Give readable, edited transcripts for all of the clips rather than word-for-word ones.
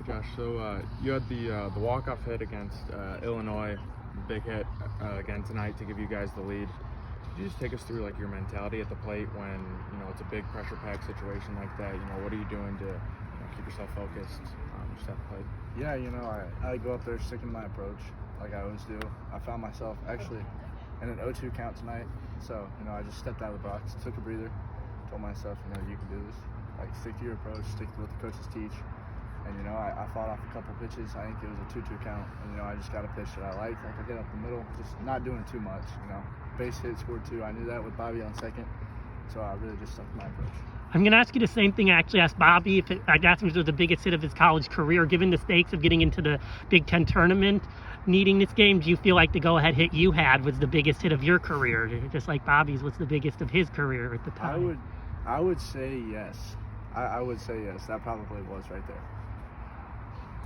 Josh, so you had the walk-off hit against Illinois, big hit again tonight to give you guys the lead. Could you just take us through like your mentality at the plate when it's a big pressure-packed situation like that? What are you doing to keep yourself focused just at the plate? Yeah, I go up there sticking to my approach like I always do. I found myself actually in an 0-2 count tonight, so I just stepped out of the box, took a breather, told myself, you can do this. Like, stick to your approach, stick to what the coaches teach. And, I fought off a couple pitches. I think it was a 2-2 count. And, I just got a pitch that I liked. I could hit up the middle, just not doing too much, Base hit, scored 2. I knew that with Bobby on second. So I really just stuck to my approach. I'm going to ask you the same thing I actually asked Bobby. I asked him if it was the biggest hit of his college career. Given the stakes of getting into the Big Ten tournament, needing this game, do you feel like the go-ahead hit you had was the biggest hit of your career? Just like Bobby's was the biggest of his career at the time. I would say yes. I would say yes. That probably was right there.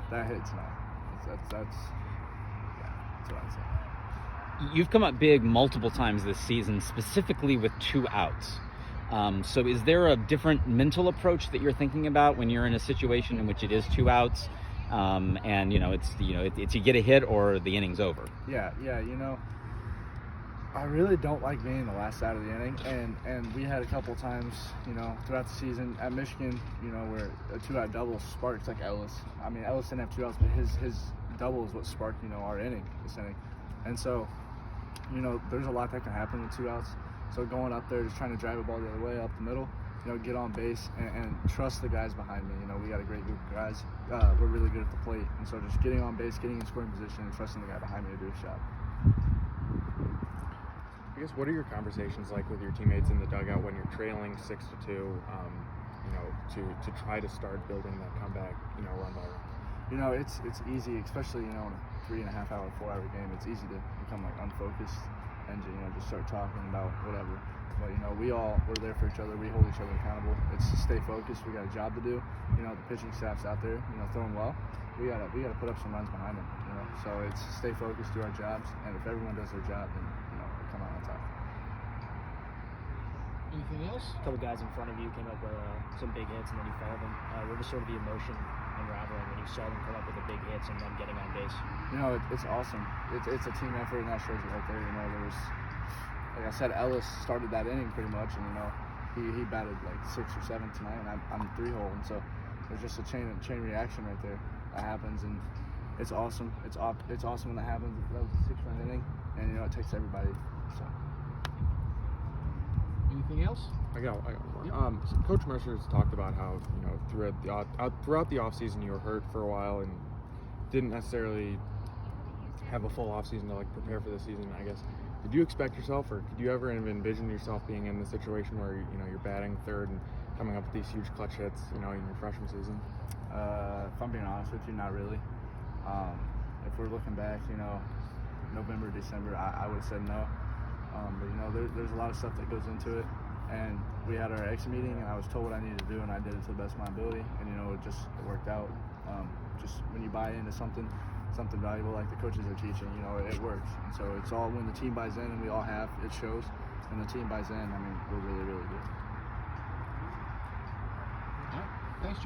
That hit tonight. That's what I'd say. You've come up big multiple times this season, specifically with 2 outs. So is there a different mental approach that you're thinking about when you're in a situation in which it is 2 outs, and it's you get a hit or the inning's over? Yeah. I really don't like being the last out of the inning, and we had a couple times, throughout the season at Michigan, where a 2-out double sparked like Ellis. I mean, Ellis didn't have 2 outs, but his double is what sparked, our this inning. And so, there's a lot that can happen with 2 outs. So going up there, just trying to drive the ball the other way, up the middle, get on base and trust the guys behind me. We got a great group of guys. We're really good at the plate. And so just getting on base, getting in scoring position, and trusting the guy behind me to do his job. I guess, what are your conversations like with your teammates in the dugout when you're trailing 6-2, to try to start building that comeback, run by run? It's easy, especially, in a 3.5-hour, 4-hour game. It's easy to become unfocused and just start talking about whatever. But we're there for each other. We hold each other accountable. It's to stay focused. We got a job to do. The pitching staff's out there, throwing well. We gotta put up some runs behind them. So it's stay focused, do our jobs, and if everyone does their job, then we'll come out on top. Anything else? A couple guys in front of you came up with some big hits, and then you followed them. What was sort of the emotion unraveling when you saw them come up with the big hits and then getting on base? It's awesome. It's a team effort, and that shows it right there. There was, like I said, Ellis started that inning pretty much, and he batted like 6 or 7 tonight, and I'm 3-hole, and so there's just a chain reaction right there that happens, and it's awesome. It's awesome when that happens. That was a 6-run inning, and it takes everybody. So. Anything else? I got one. So Coach Mercer's talked about how throughout the off season you were hurt for a while and didn't necessarily have a full off season to prepare for the season. I guess, did you expect yourself, or could you ever envision yourself being in the situation where you're batting third and coming up with these huge clutch hits, in your freshman season? If I'm being honest with you, not really. If we're looking back, November, December, I would have said no. But there's a lot of stuff that goes into it, and we had our exit meeting, and I was told what I needed to do, and I did it to the best of my ability, and it worked out. Just when you buy into something valuable like the coaches are teaching, it works. And so it's all when the team buys in, and we all have, it shows. When the team buys in, we're really, really good.